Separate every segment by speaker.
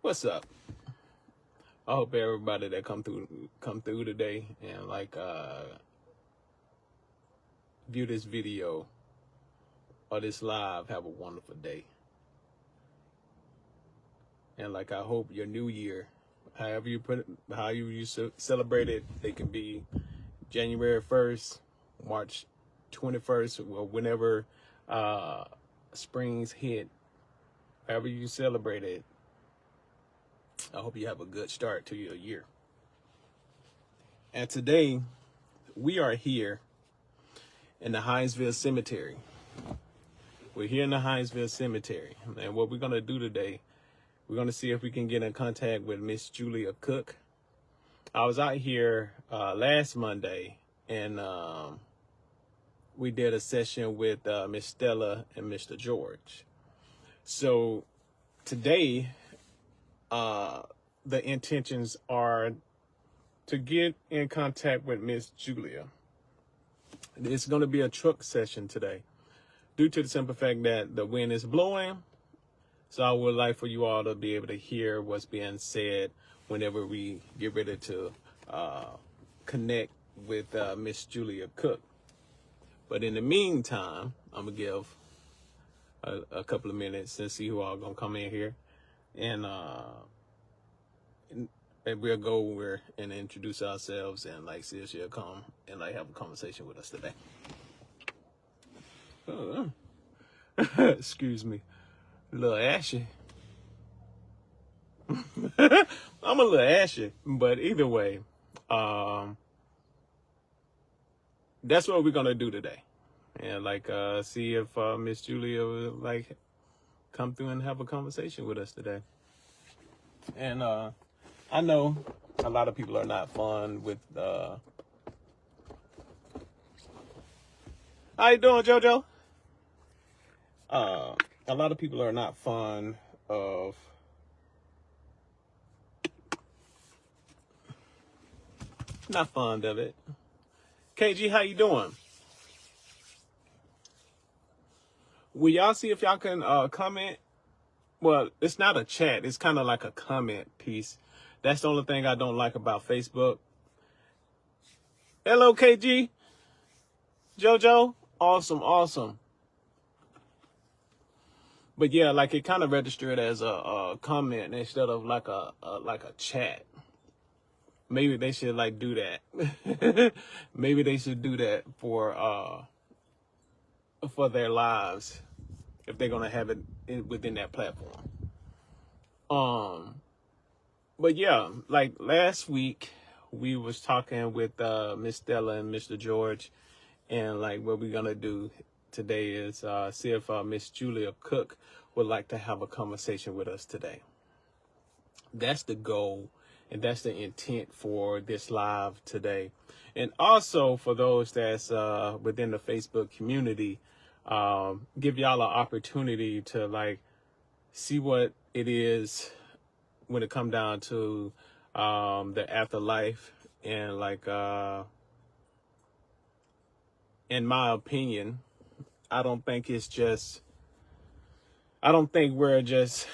Speaker 1: What's up? I hope everybody that come through today and view this video or this live have a wonderful day. And I hope your new year, however you celebrate it, it can be January 1st, March 21st, or whenever springs hit, however you celebrate it. I hope you have a good start to your year. And today, we are here in the Hinesville Cemetery. We're here in the Hinesville Cemetery. And what we're going to do today, we're going to see if we can get in contact with Miss Julia Cook. I was out here last Monday, and we did a session with Miss Stella and Mr. George. So today, the intentions are to get in contact with Miss Julia. It's going to be a truck session today due to the simple fact that the wind is blowing. So I would like for you all to be able to hear what's being said whenever we get ready to connect with Miss Julia Cook. But in the meantime, I'm going to give a couple of minutes and see who all going to come in here. And we'll go over and introduce ourselves and see if she'll come and have a conversation with us today. Excuse me, a little ashy. I'm a little ashy, but either way, that's what we're gonna do today, and see if Miss Julia will come through and have a conversation with us today. And I know a lot of people are not fond with how you doing, JoJo? A lot of people are not fond of it. KG, how you doing? Will y'all see if y'all can comment? Well, it's not a chat. It's kind of like a comment piece. That's the only thing I don't like about Facebook. Hello, KG. JoJo. Awesome. But yeah, it kind of registered as a comment instead of like a chat. Maybe they should do that. Maybe they should do that for their lives if they're gonna have it within that platform. But yeah, last week we was talking with Miss Stella and Mr. George, and what we're gonna do today is see if Miss Julia Cook would like to have a conversation with us today. That's the goal, and that's the intent for this live today. And also for those that's within the Facebook community, give y'all an opportunity to see what it is when it come down to the afterlife. And in my opinion, I don't think we're just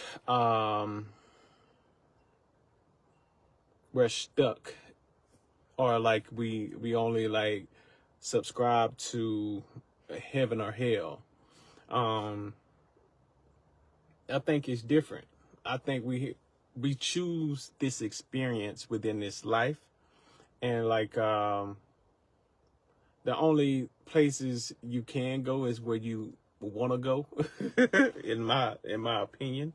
Speaker 1: we're stuck, or we only subscribe to heaven or hell. I think it's different. I think we choose this experience within this life, and the only places you can go is where you want to go, in my opinion.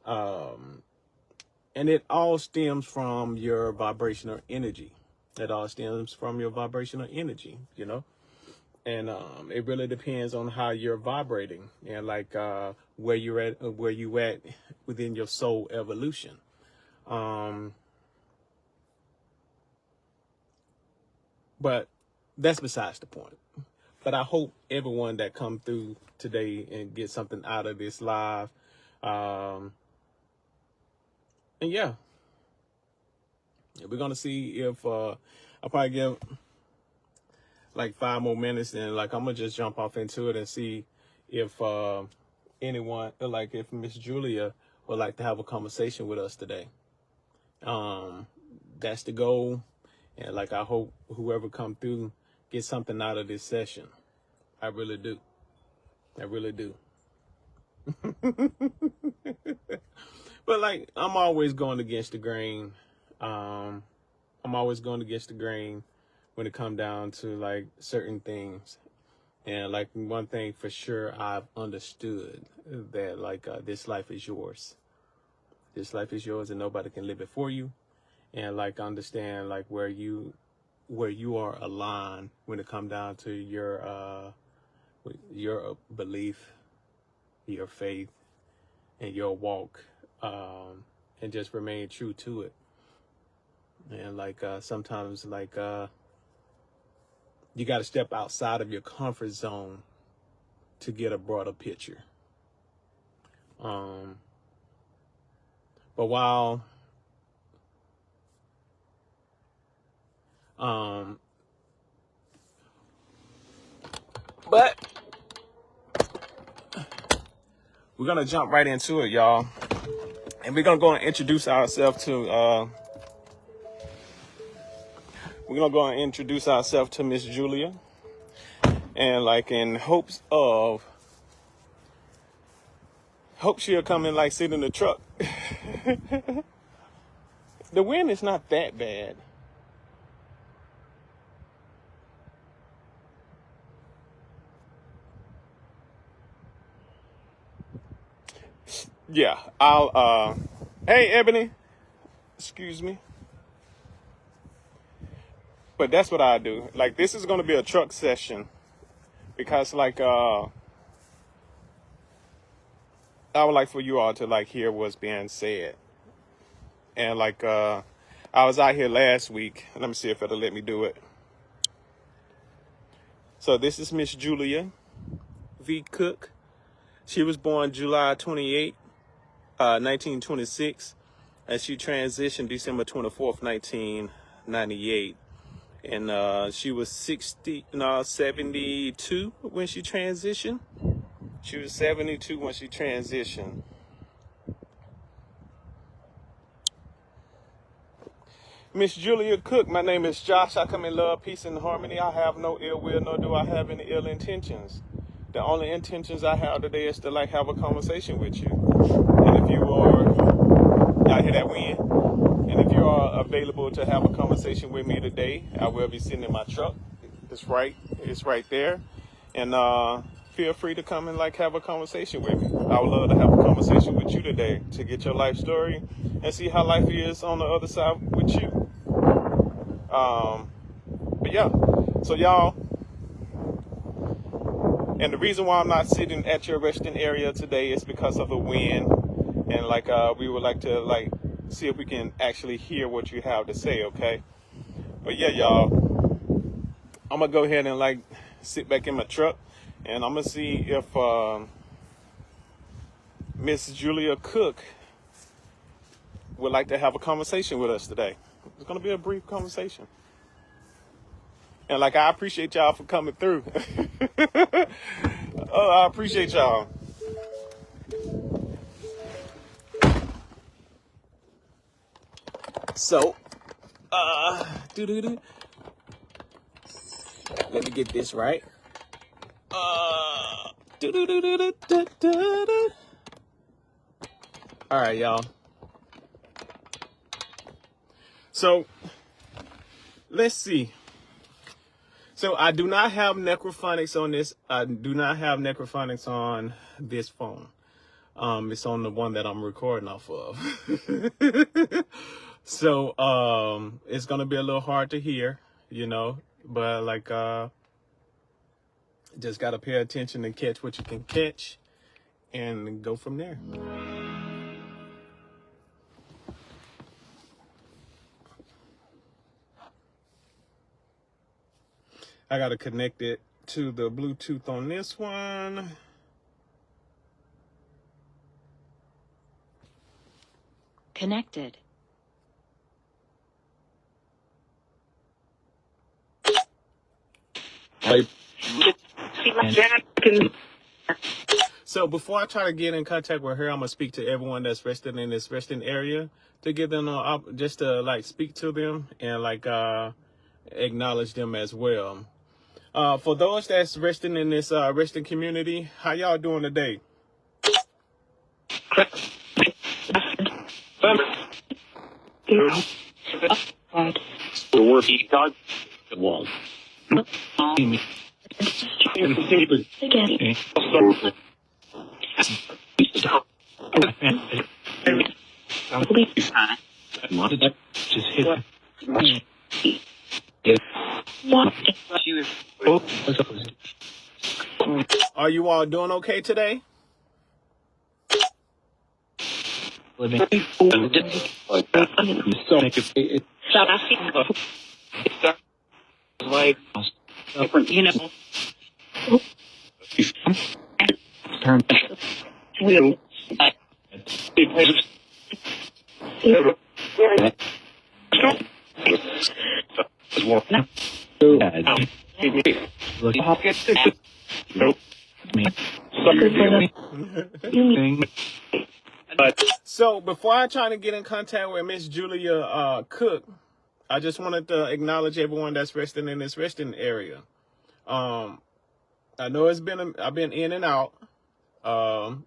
Speaker 1: And it all stems from your vibrational energy. It all stems from your vibrational energy, And it really depends on how you're vibrating and where you at within your soul evolution. But that's besides the point. But I hope everyone that come through today and get something out of this live. And yeah, we're gonna see if I'll probably give 5 more minutes, and I'm gonna just jump off into it and see if anyone, if Miss Julia would like to have a conversation with us today. That's the goal. And like, I hope whoever come through gets something out of this session. I really do. I really do. But like, I'm always going against the grain. I'm always going against the grain when it comes down to like certain things. And like, one thing for sure I've understood that like, this life is yours. This life is yours and nobody can live it for you. And like, understand like where you are aligned when it comes down to your belief, your faith, and your walk, and just remain true to it. And like, sometimes like, you got to step outside of your comfort zone to get a broader picture. But while but we're gonna jump right into it, y'all, and we're gonna go and introduce ourselves to Miss Julia, and like in hopes she'll come and like sit in the truck. The wind is not that bad. Yeah, I'll hey Ebony, excuse me. But that's what I do. Like, this is gonna be a truck session because like I would like for you all to like hear what's being said. And like, I was out here last week. Let me see if it'll let me do it. So this is Miss Julia V. Cook. She was born July 28, 1926, and she transitioned December 24th, 1998. And she was 72 when she transitioned. She was 72 when she transitioned. Miss Julia Cook, my name is Josh. I come in love, peace, and harmony. I have no ill will, nor do I have any ill intentions. The only intentions I have today is to like have a conversation with you. And if you are, y'all hear that wind? And if you are available to have a conversation with me today, I will be sitting in my truck. It's right there. And feel free to come and like have a conversation with me. I would love to have a conversation with you today to get your life story and see how life is on the other side with you. But yeah, so y'all, and the reason why I'm not sitting at your resting area today is because of the wind. And like, we would like to like see if we can actually hear what you have to say, okay? But yeah, y'all, I'm gonna go ahead and like sit back in my truck, and I'm gonna see if Miss Julia Cook would like to have a conversation with us today. It's gonna be a brief conversation. And like, I appreciate y'all for coming through. Oh, I appreciate y'all. So, let me get this right. All right, y'all. So, let's see. So I do not have necrophonics on this. I do not have necrophonics on this phone. It's on the one that I'm recording off of. So, it's going to be a little hard to hear, you know, but like, just got to pay attention and catch what you can catch and go from there. I got to connect it to the Bluetooth on this one.
Speaker 2: Connected.
Speaker 1: So before I try to get in contact with her, I'm gonna speak to everyone that's resting in this resting area to get them just to like speak to them and like acknowledge them as well. For those that's resting in this resting community, how y'all doing today?
Speaker 3: The word God the wall.
Speaker 1: Are you all doing okay today? So before I try to get in contact with Miss Julia Cook, I just wanted to acknowledge everyone that's resting in this resting area. I know I've been in and out. Don't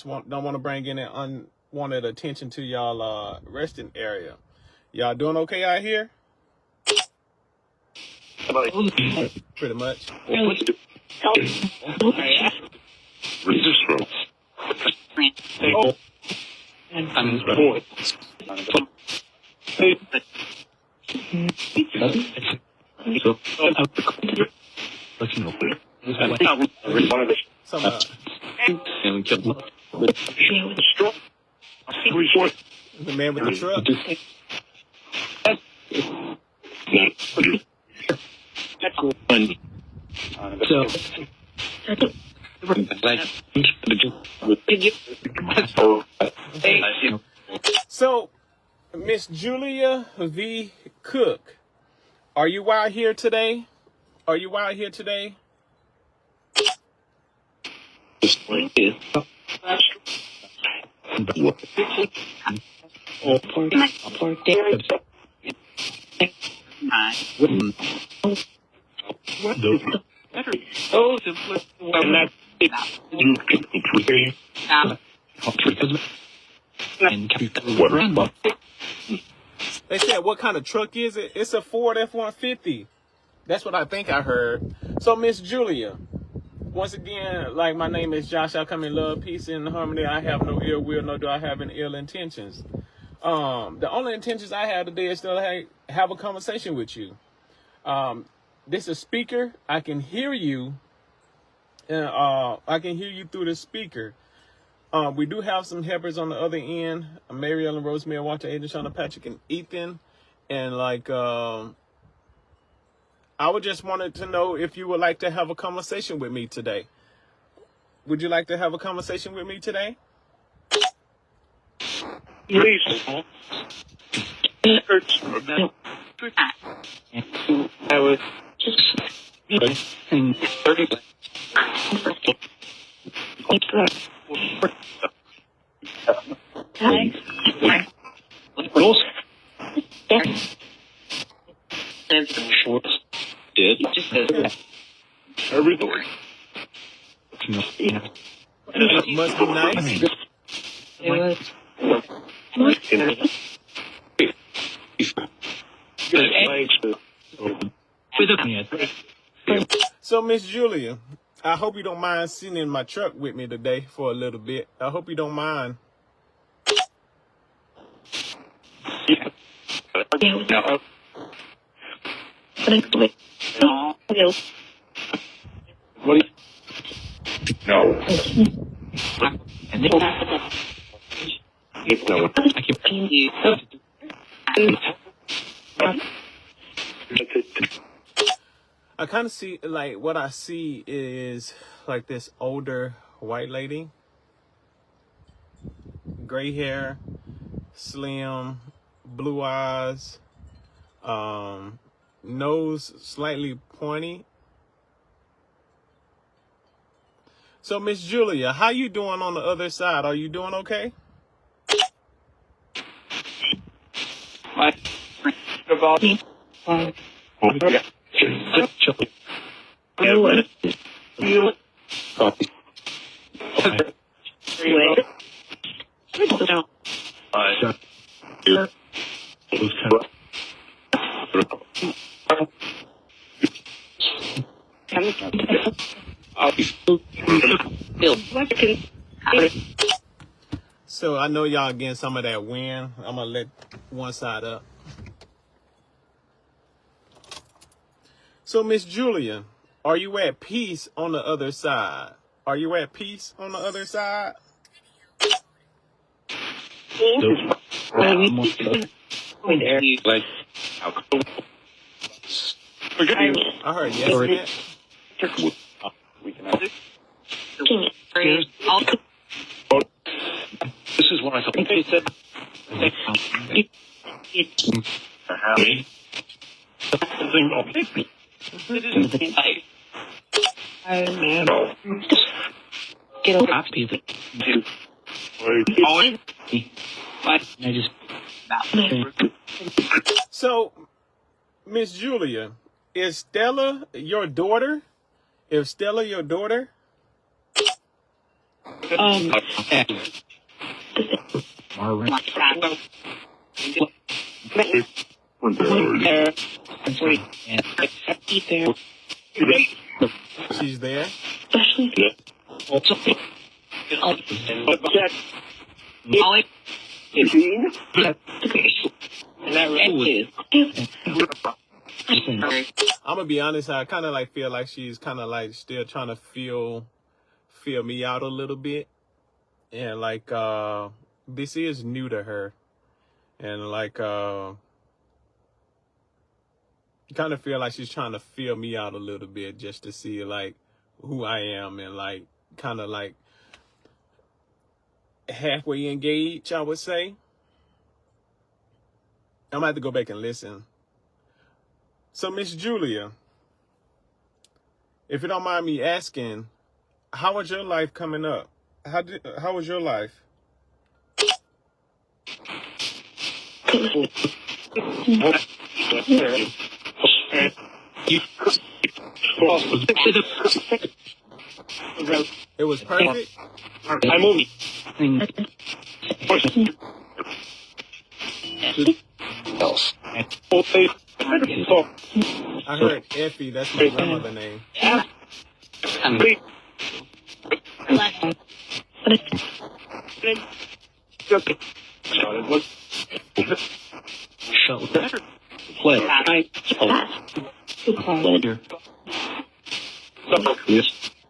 Speaker 1: want to bring any unwanted attention to y'all resting area. Y'all doing okay out here? Pretty much. The man with the truck. So, Miss Julia V. Cook, are you out here today? Are you out here today? They said, what kind of truck is it? It's a Ford F-150. That's what I think I heard. So, Miss Julia, once again, like, my name is Josh. I come in love, peace, and harmony. I have no ill will, nor do I have any ill intentions. The only intentions I have today is to have a conversation with you. This is a speaker. I can hear you. I can hear you through the speaker. We do have some helpers on the other end. Mary Ellen, Rosemary, Walter, Aiden, Shauna, Patrick, and Ethan. And like, I would just wanted to know if you would like to have a conversation with me today. Would you like to have a conversation with me today?
Speaker 3: Please. I was
Speaker 1: Must be nice. So, Miss Julia, I hope you don't mind sitting in my truck with me today for a little bit. I hope you don't mind. I kind of see, like, what I see is like this older white lady, gray hair, slim, blue eyes, nose slightly pointy. So, Miss Julia, how you doing on the other side? Are you doing okay?
Speaker 3: My about
Speaker 1: So I know y'all getting some of that wind. I'm gonna let one side up. So, Miss Julia, are you at peace on the other side? Are you at peace on the other side? I heard yes in that.
Speaker 3: This is what I thought. He said.
Speaker 1: So, Miss Julia, is Stella your daughter? Is Stella your daughter? She's there. I'm gonna be honest. I kind of like feel like she's kind of like still trying to feel me out a little bit, and like this is new to her, and like kind of feel like she's trying to feel me out a little bit just to see like who I am, and like kind of like halfway engaged, I would say. I'm gonna have to go back and listen. So, Miss Julia, if you don't mind me asking, how was your life coming up? How was your life? It was perfect.
Speaker 3: I moved.
Speaker 1: I heard Effie. That's my grandmother's name.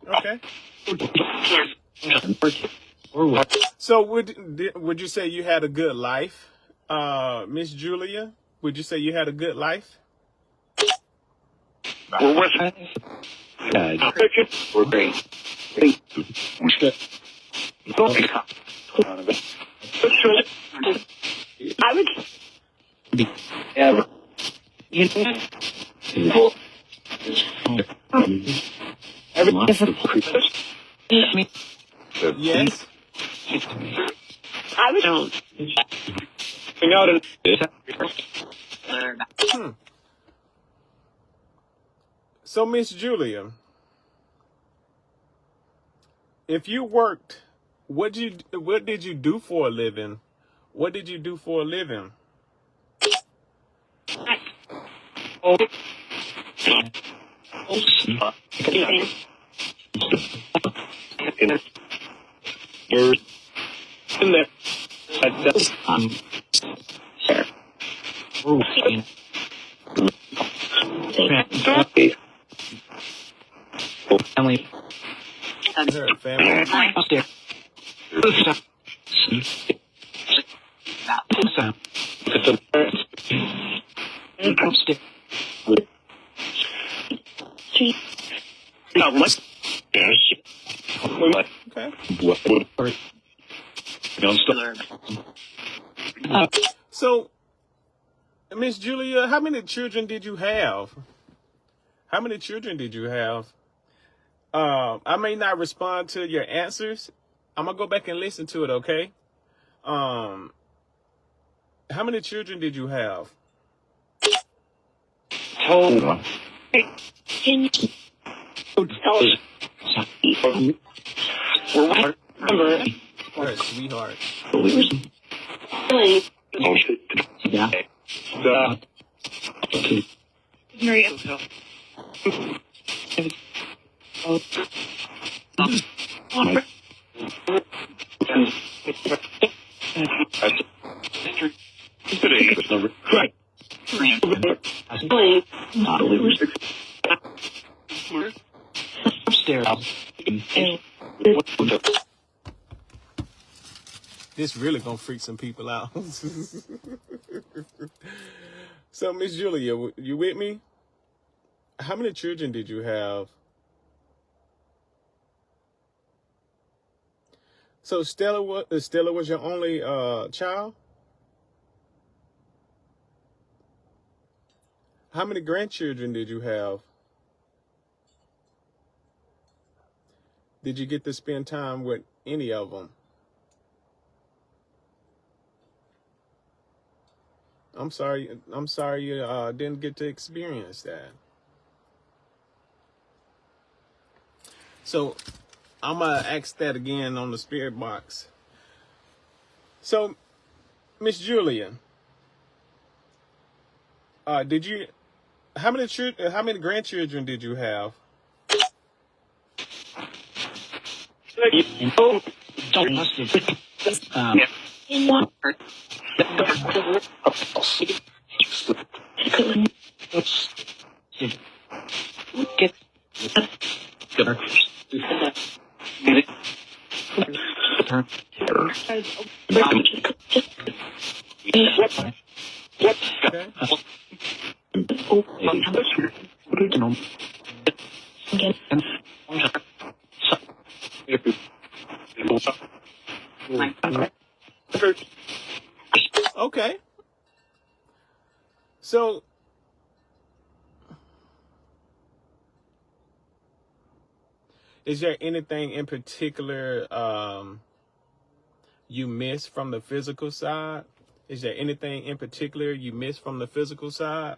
Speaker 1: Okay. So would you say you had a good life, Miss Julia? Would you say you had a good life?
Speaker 3: I would.
Speaker 1: Yes.
Speaker 3: I would.
Speaker 1: So, Miss Julia, if you worked, what did you do for a living? What did you do for a living?
Speaker 3: Family.
Speaker 1: I heard family. Okay. So, Miss Julia, how many children did you have? How many children did you have? I may not respond to your answers. I'm gonna go back and listen to it, okay? How many children did you have?
Speaker 3: Told. Remember.
Speaker 1: You're a sweetheart.
Speaker 3: Yeah.
Speaker 1: This really gonna freak some people out. So, Miss Julia, you with me? How many children did you have? So Stella was your only child? How many grandchildren did you have? Did you get to spend time with any of them? I'm sorry you didn't get to experience that. So I'm gonna ask that again on the spirit box. So, Miss Julia, how many grandchildren did you have? Okay. Okay. So, is there anything in particular you miss from the physical side? Is there anything in particular you miss from the physical side?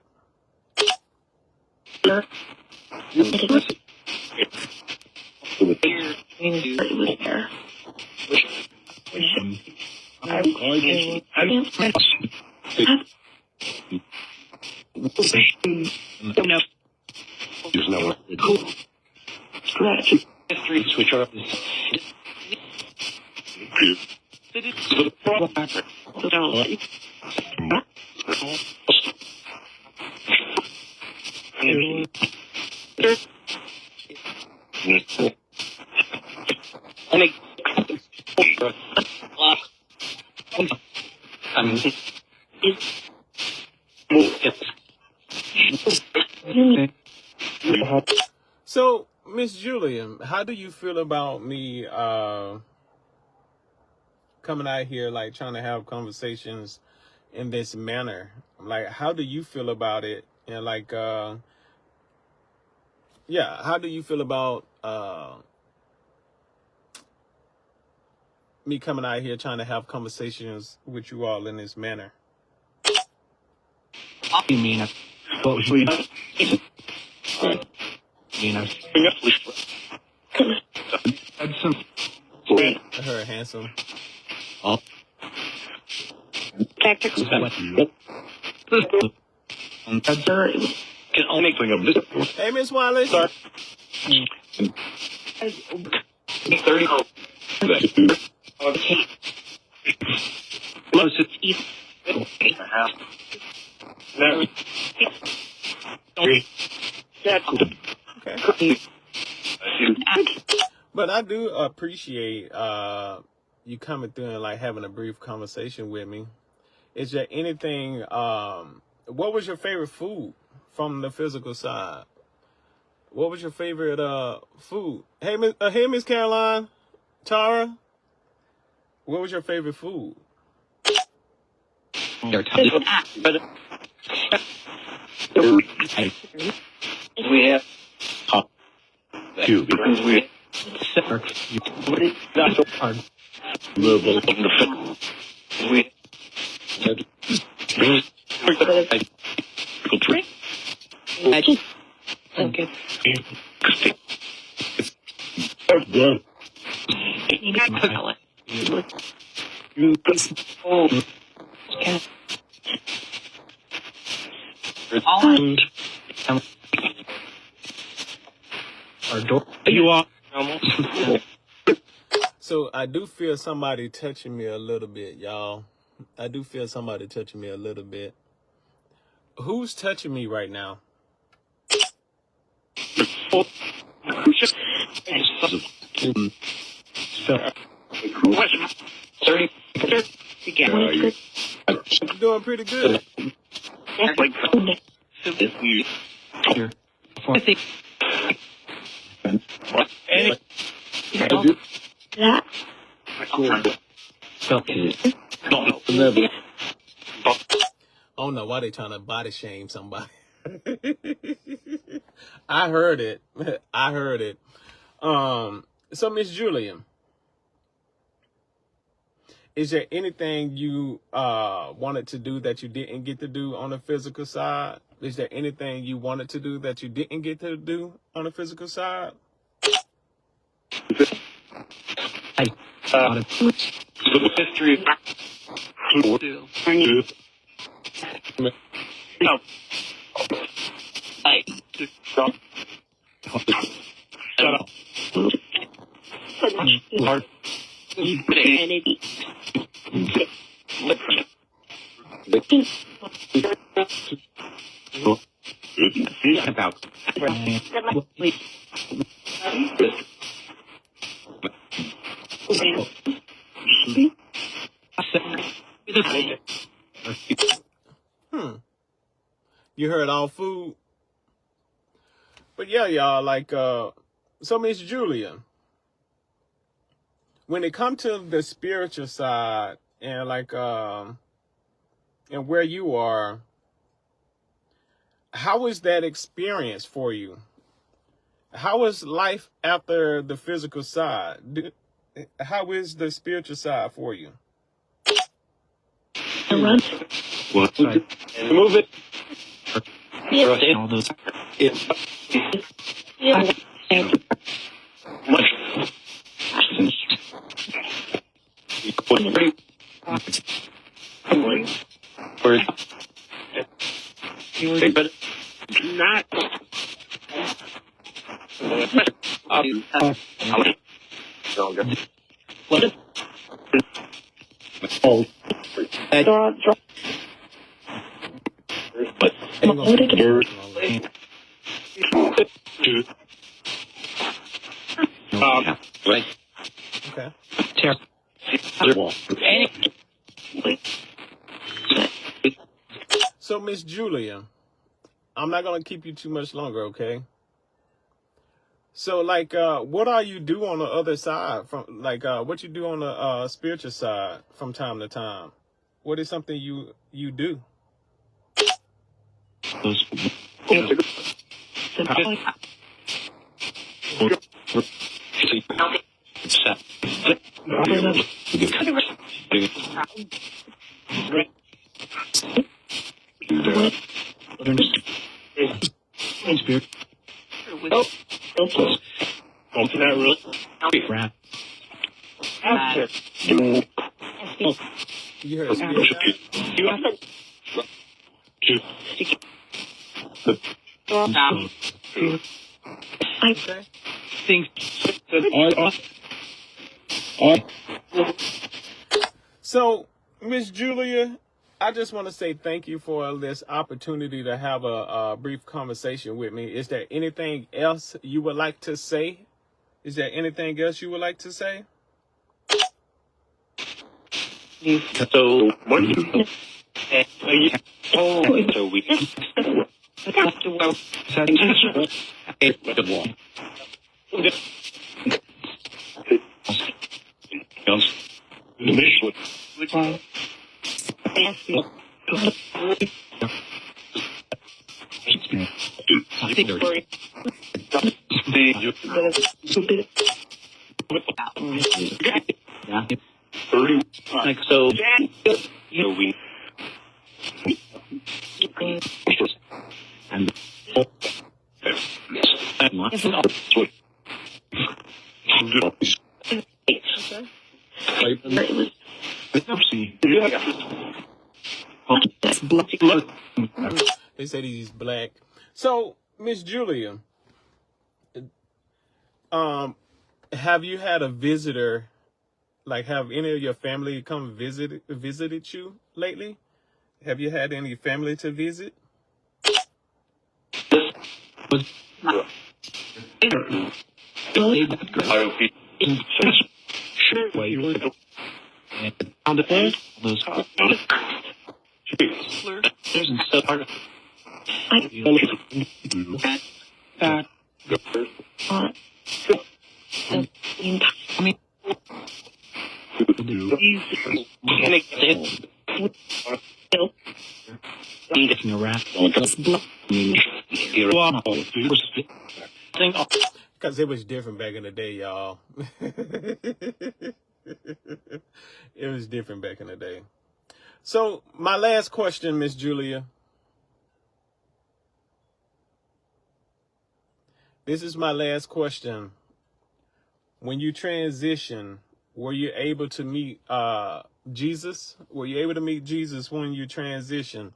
Speaker 3: Switch up.
Speaker 1: So, Miss Julia, how do you feel about me coming out here, like trying to have conversations in this manner? Like, how do you feel about it? And like, how do you feel about me coming out here trying to have conversations with you all in this manner?
Speaker 3: You mean what was we? You know,
Speaker 1: Her handsome.
Speaker 3: oh, tactics. Can only bring up this.
Speaker 1: Hey, Miss Wallace.
Speaker 3: 30.
Speaker 1: Okay. But I do appreciate you coming through and like having a brief conversation with me. Is there anything? What was your favorite food from the physical side? What was your favorite food? Hey, Miss Caroline, Tara. What was your favorite food?
Speaker 3: We have Two. Because we what is that so hard? Verbal of the we okay. Our door. You are.
Speaker 1: So I do feel somebody touching me a little bit, y'all. I do feel somebody touching me a little bit. Who's touching me right now? Doing pretty good. I don't know why they trying to body shame somebody. I heard it. I heard it. So Miss Julian, is there anything you wanted to do that you didn't get to do on the physical side? Is there anything you wanted to do that you didn't get to do on the physical side?
Speaker 3: History. No. Shut up. About.
Speaker 1: You heard all food? But yeah, y'all, like, so Miss Julia, when it comes to the spiritual side and like, and where you are, how is that experience for you? How is life after the physical side? How is the spiritual side for you?
Speaker 3: What side? Move it. All those. Not. Right.
Speaker 1: Okay. So Miss Julia, I'm not gonna keep you too much longer, okay? So like, what are you do on the other side from, like, what you do on the spiritual side from time to time? What is something you do? You heard spirit guide? Okay. So, Miss Julia, I just want to say thank you for this opportunity to have a brief conversation with me. Is there anything else you would like to say? Is there anything else you would like to say?
Speaker 3: So, what do you so we Like so, you know, we and
Speaker 1: They said he's black. So, Miss Julia, have you had a visitor? Like, have any of your family come visited you lately? Have you had any family to visit? Because it was different back in the day, y'all. It was different back in the day. So, my last question, Miss Julia. This is my last question. When you transition, were you able to meet Jesus? Were you able to meet Jesus when you transition?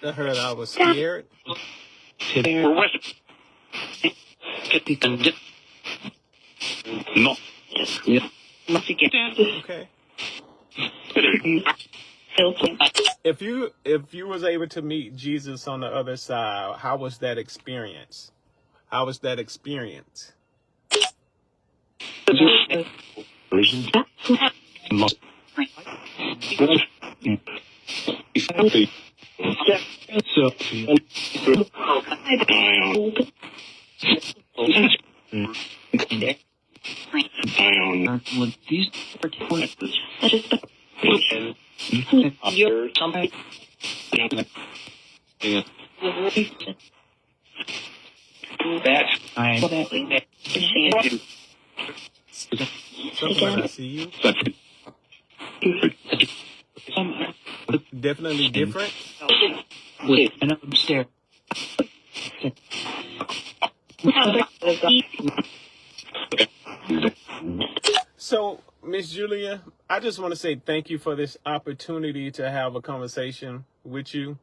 Speaker 1: I heard I was scared. Okay. If you was able to meet Jesus on the other side, how was that experience? How was that experience? Someone I see you. Definitely different.
Speaker 3: And upstairs.
Speaker 1: So, Miss Julia, I just want to say thank you for this opportunity to have a conversation with you,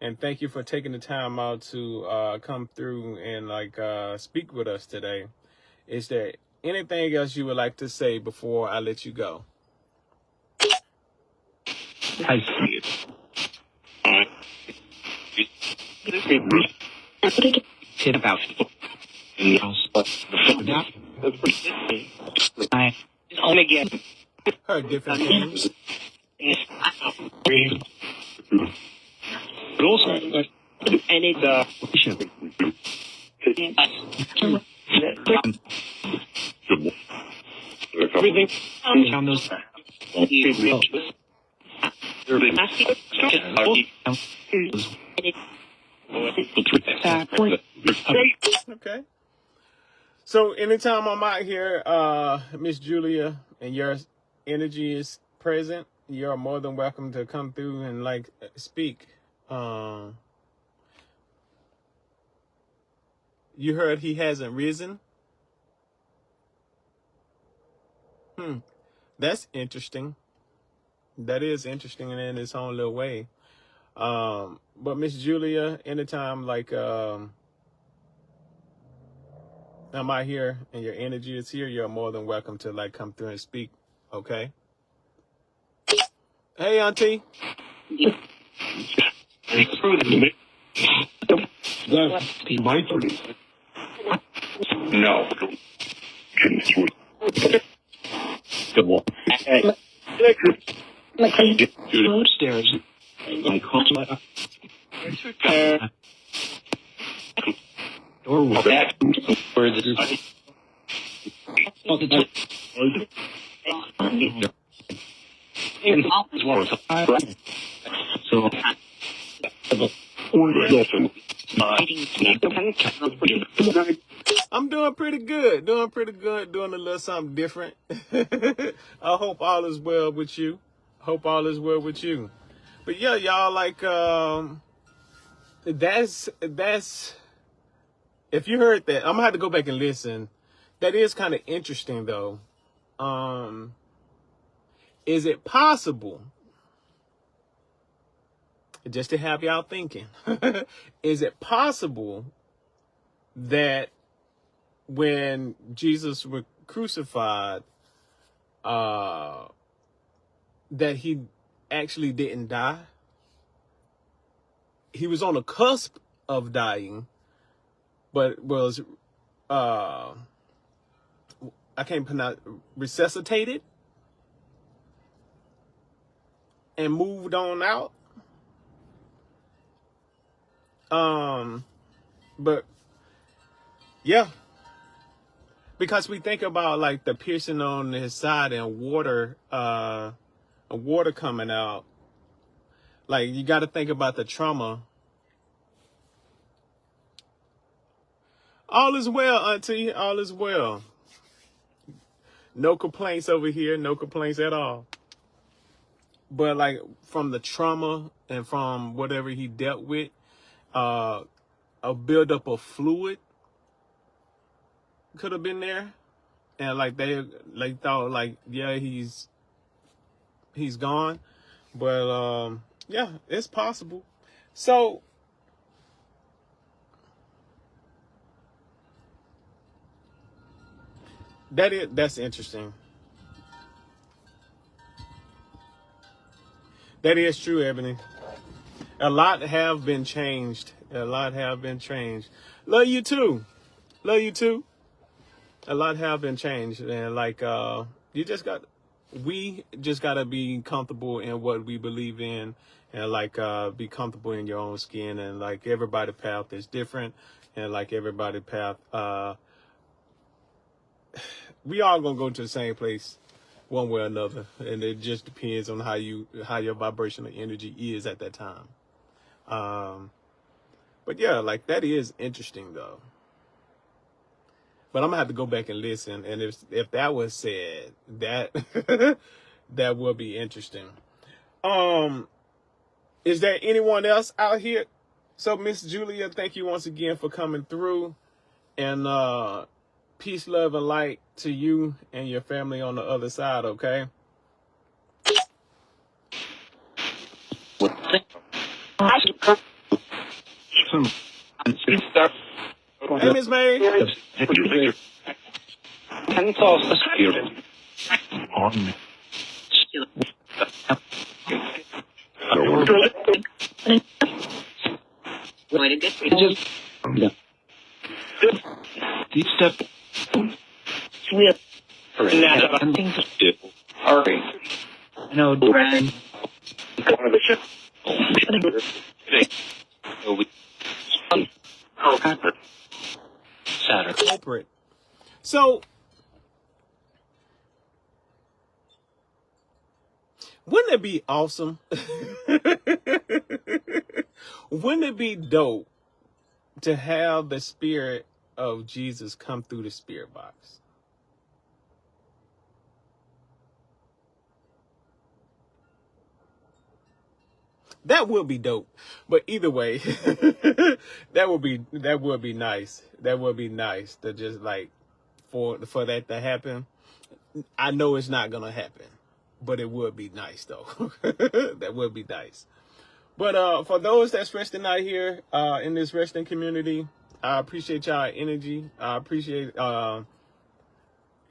Speaker 1: and thank you for taking the time out to come through and speak with us today. Is there anything else you would like to say before I let you go?
Speaker 3: I see it. Hit about I only get
Speaker 1: Heard different things.
Speaker 3: but also and it's everything on those
Speaker 1: Okay. So anytime I'm out here, Miss Julia, and your energy is present, you're more than welcome to come through and speak. You heard he hasn't risen? That's interesting. That is interesting in its own little way. But Miss Julia, anytime I'm out here and your energy is here, you're more than welcome to come through and speak. Okay. Hey, Auntie.
Speaker 3: No. Upstairs. I call my door where the so
Speaker 1: I'm doing pretty good. Doing pretty good. Doing a little something different. I hope all is well with you. Hope all is well with you. But yeah, y'all, like, that's, if you heard that, I'm gonna have to go back and listen. That is kind of interesting though. Is it possible, just to have y'all thinking, is it possible that when Jesus was crucified, that he actually didn't die? He was on the cusp of dying, but was, I can't pronounce, resuscitated and moved on out. But yeah, because we think about like the piercing on his side and water coming out. Like, you got to think about the trauma. All is well, auntie. All is well. No complaints over here. No complaints at all. But like from the trauma and from whatever he dealt with, a buildup of fluid could have been there. And like they thought like, yeah, he's gone. But yeah, it's possible. So that's interesting. That is true, Ebony. A lot have been changed. A lot have been changed. Love you too. Love you too. A lot have been changed. And like, we just got to be comfortable in what we believe in, and like, be comfortable in your own skin. And like, everybody's path is different. And like, everybody's path, we all gonna go to the same place one way or another. And it just depends on how your vibrational energy is at that time. But yeah, like, that is interesting though. But I'm gonna have to go back and listen. And if that was said, that that will be interesting. Is there anyone else out here? So Miss Julia, thank you once again for coming through. And peace, love, and light to you and your family on the other side, okay? Hey, Miss May.
Speaker 3: No, Brian.
Speaker 1: Culprit. So, wouldn't it be awesome? Wouldn't it be dope to have the spirit of Jesus come through the spirit box? That would be dope. But either way, that would be nice. That would be nice to just like for that to happen. I know it's not gonna happen, but it would be nice though. That would be nice. But for those that's resting out here in this resting community, I appreciate y'all energy. I appreciate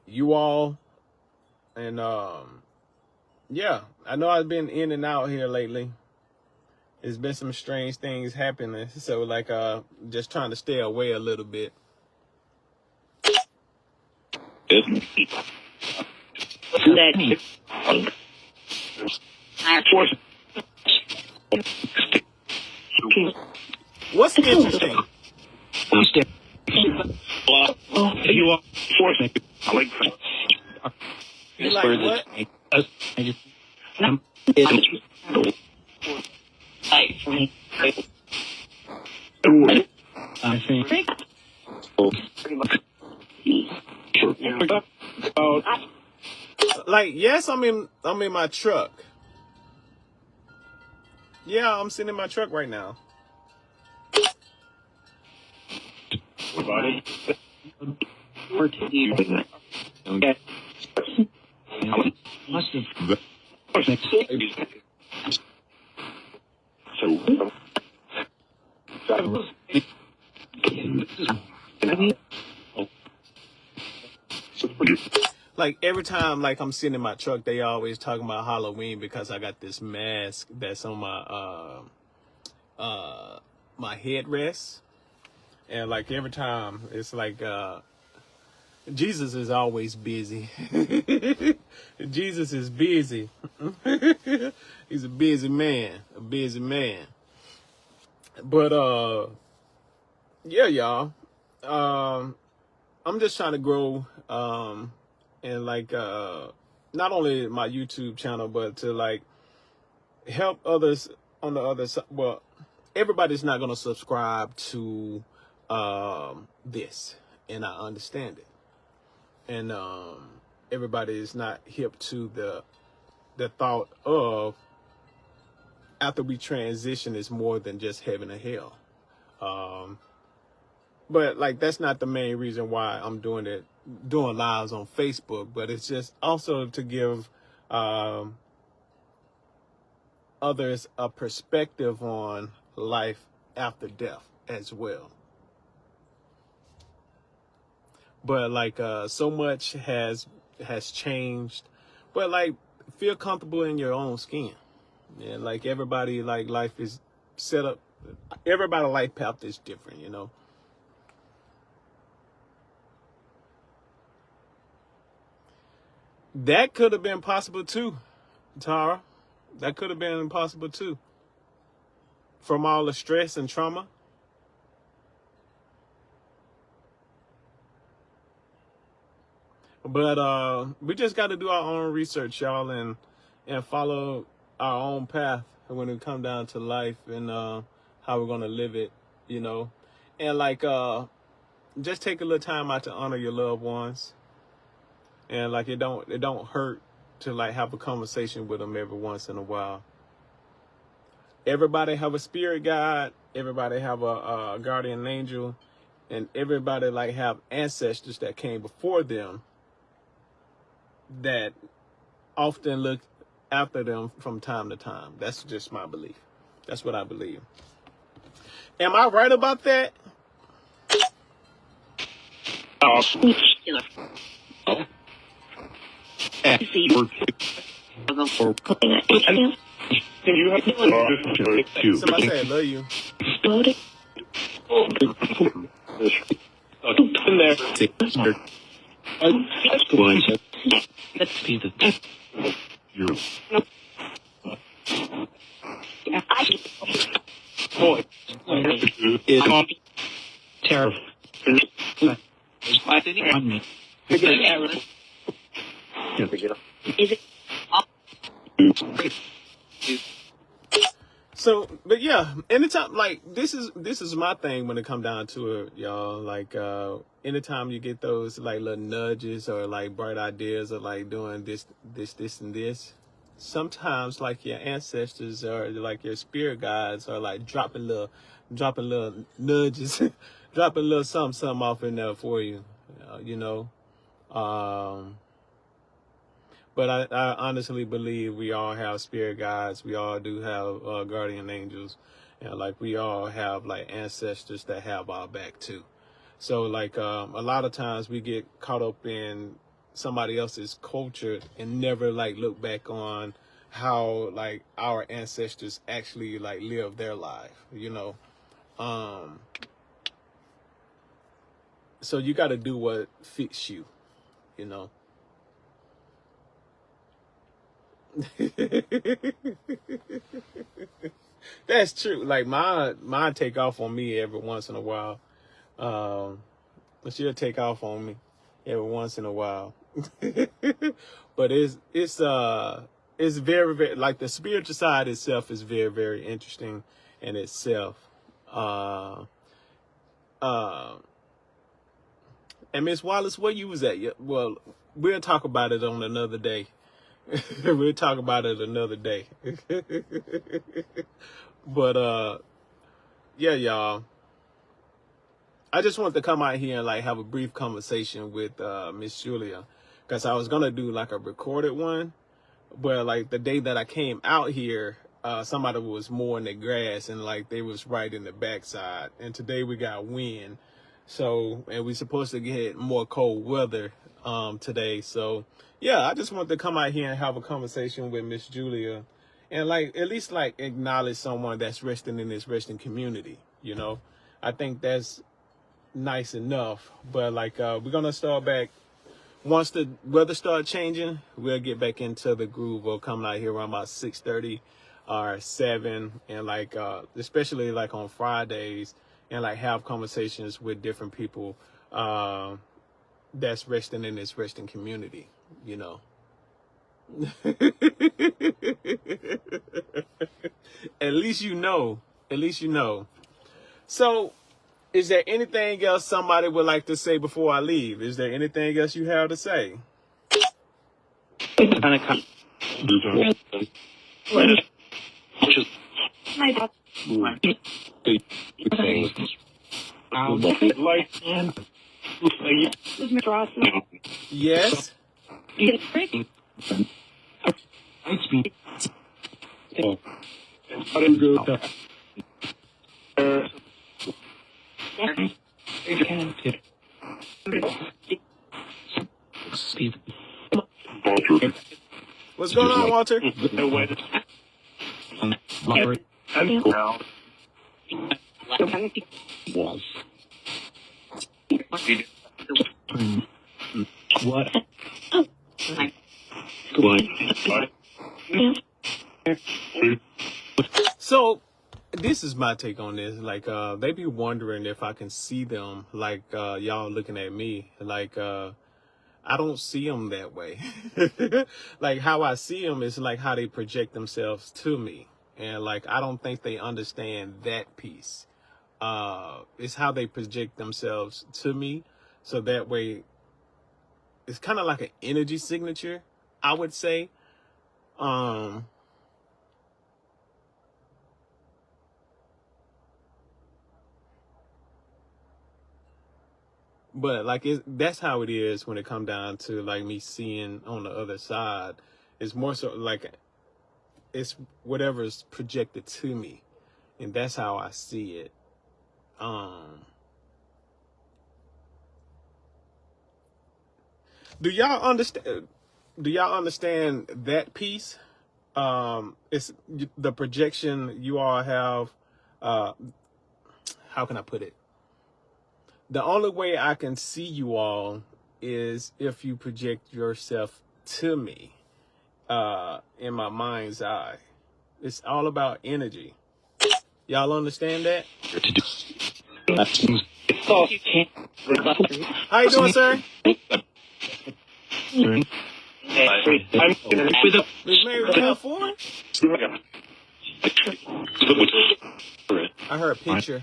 Speaker 1: you all. And yeah, I know I've been in and out here lately. There's been some strange things happening. So like just trying to stay away a little bit.
Speaker 3: that I force.
Speaker 1: What's interesting?
Speaker 3: You are forcing. Like,
Speaker 1: You like what?
Speaker 3: I think.
Speaker 1: Like, yes, I'm in my truck. Yeah, I'm sitting in my truck right now. Like every time like I'm sitting in my truck, they always talking about Halloween because I got this mask that's on my headrest. And like every time it's like Jesus is always busy. Jesus is busy. He's a busy man. A busy man. But yeah, y'all. I'm just trying to grow and like not only my YouTube channel but to like help others on the other side. Well, everybody's not going to subscribe to this, and I understand it. And everybody is not hip to the thought of after we transition is more than just heaven and hell. But like that's not the main reason why I'm doing lives on Facebook, but it's just also to give others a perspective on life after death as well. But like so much has changed, but like feel comfortable in your own skin. Yeah, like everybody, like life is set up, everybody's life path is different, you know. That could have been possible too, Tara. That could have been possible too. From all the stress and trauma. But we just got to do our own research, y'all, and follow our own path when it come down to life and how we're gonna live it, you know. And like just take a little time out to honor your loved ones. And like it don't hurt to like have a conversation with them every once in a while. Everybody have a spirit guide. Everybody have a guardian angel, and everybody like have ancestors that came before them that often look after them from time to time. That's just my belief. That's what I believe. Am I right about that? Somebody say I love you.
Speaker 3: Terrible.
Speaker 1: So, but yeah, anytime like this is my thing when it come down to it, y'all. Like anytime you get those like little nudges or like bright ideas or like doing this, and this, sometimes like your ancestors or like your spirit guides are like dropping little nudges, dropping little something off in there for you, you know. But I honestly believe we all have spirit guides. We all do have guardian angels. And like we all have like ancestors that have our back too. So like a lot of times we get caught up in somebody else's culture and never like look back on how like our ancestors actually like live their life, you know. So you got to do what fits you, you know. That's true. Like mine take off on me every once in a while. But she'll take off on me every once in a while. But it's very, very, like the spiritual side itself is very, very interesting in itself. Uh, uh, and Miss Wallace, where you was at? Well, we'll talk about it on another day. We'll talk about it another day. But yeah, y'all. I just wanted to come out here and like have a brief conversation with Miss Julia, because I was gonna do like a recorded one, but like the day that I came out here, somebody was mowing the grass and like they was right in the backside. And today we got wind, so and we supposed to get more cold weather today. So yeah, I just wanted to come out here and have a conversation with Miss Julia, and like at least like acknowledge someone that's resting in this resting community. You know, I think that's nice enough. But like we're gonna start back once the weather start changing. We'll get back into the groove of coming out here around about 6:30 or 7, and like especially like on Fridays, and like have conversations with different people that's resting in this resting community, you know. At least you know, so is there anything else somebody would like to say before I leave? Is there anything else you have to say? Yes. What's going on, Walter? So this is my take on this. Like they be wondering if I can see them like y'all looking at me. Like I don't see them that way. Like how I see them is like how they project themselves to me. And like I don't think they understand that piece. It's how they project themselves to me. So that way it's kind of like an energy signature, I would say. But like that's how it is when it come down to like me seeing on the other side. It's more so like it's whatever's projected to me, and that's how I see it. Do y'all understand? Do y'all understand that piece? It's the projection you all have. How can I put it? The only way I can see you all is if you project yourself to me in my mind's eye. It's all about energy. Y'all understand that? How you doing, sir? Miss Mary, you have 4? I heard a picture.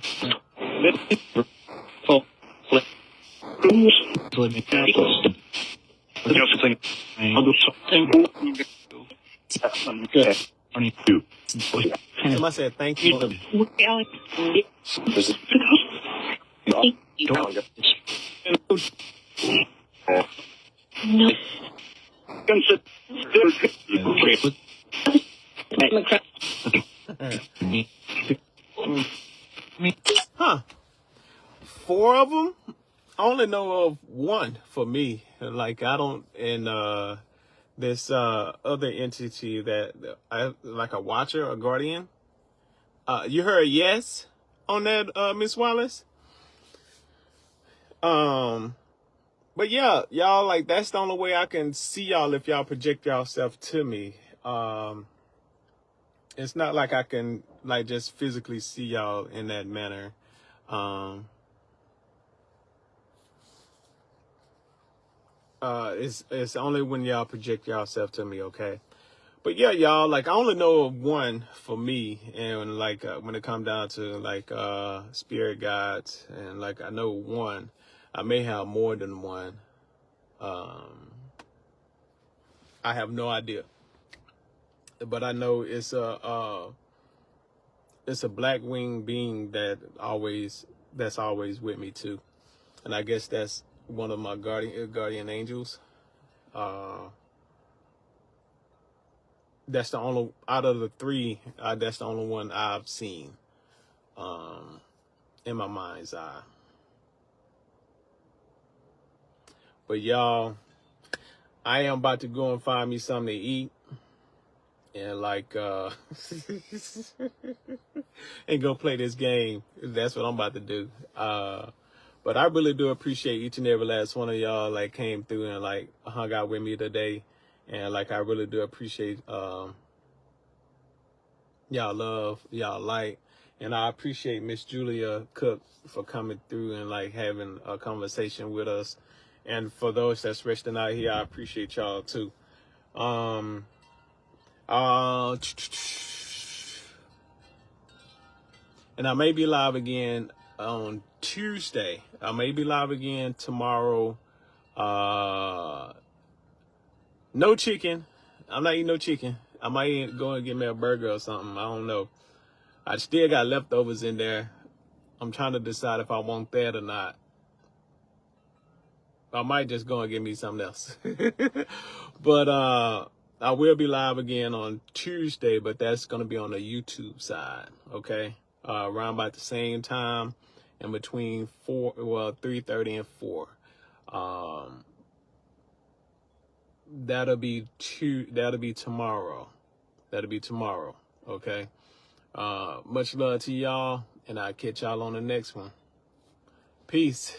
Speaker 1: Somebody said thank you. Huh. 4 of them? I only know of 1 for me. Like I don't, and this other entity that I like, a watcher, a guardian. You heard yes on that, Miss Wallace? But yeah, y'all, like that's the only way I can see y'all if y'all project yourself to me. it's not like I can like just physically see y'all in that manner. It's only when y'all project yourself to me, okay? But yeah, y'all, like I only know of one for me, and like when it comes down to like spirit guides, and like I know one. I may have more than one. I have no idea, but I know it's a black winged being that's always with me too, and I guess that's one of my guardian angels. That's the only out of the three. That's the only one I've seen in my mind's eye. But y'all, I am about to go and find me something to eat, and like and go play this game. That's what I'm about to do. But I really do appreciate each and every last one of y'all like came through and like hung out with me today, and like I really do appreciate y'all love, y'all like, and I appreciate Miss Julia Cook for coming through and like having a conversation with us. And for those that's resting out here, I appreciate y'all too. And I may be live again on Tuesday. I may be live again tomorrow. No chicken. I'm not eating no chicken. I might go and get me a burger or something. I don't know. I still got leftovers in there. I'm trying to decide if I want that or not. I might just go and get me something else. But I will be live again on Tuesday, but that's going to be on the YouTube side, okay? Around about the same time, in between 3:30 and 4. That'll be tomorrow. That'll be tomorrow, okay? Much love to y'all, and I'll catch y'all on the next one. Peace.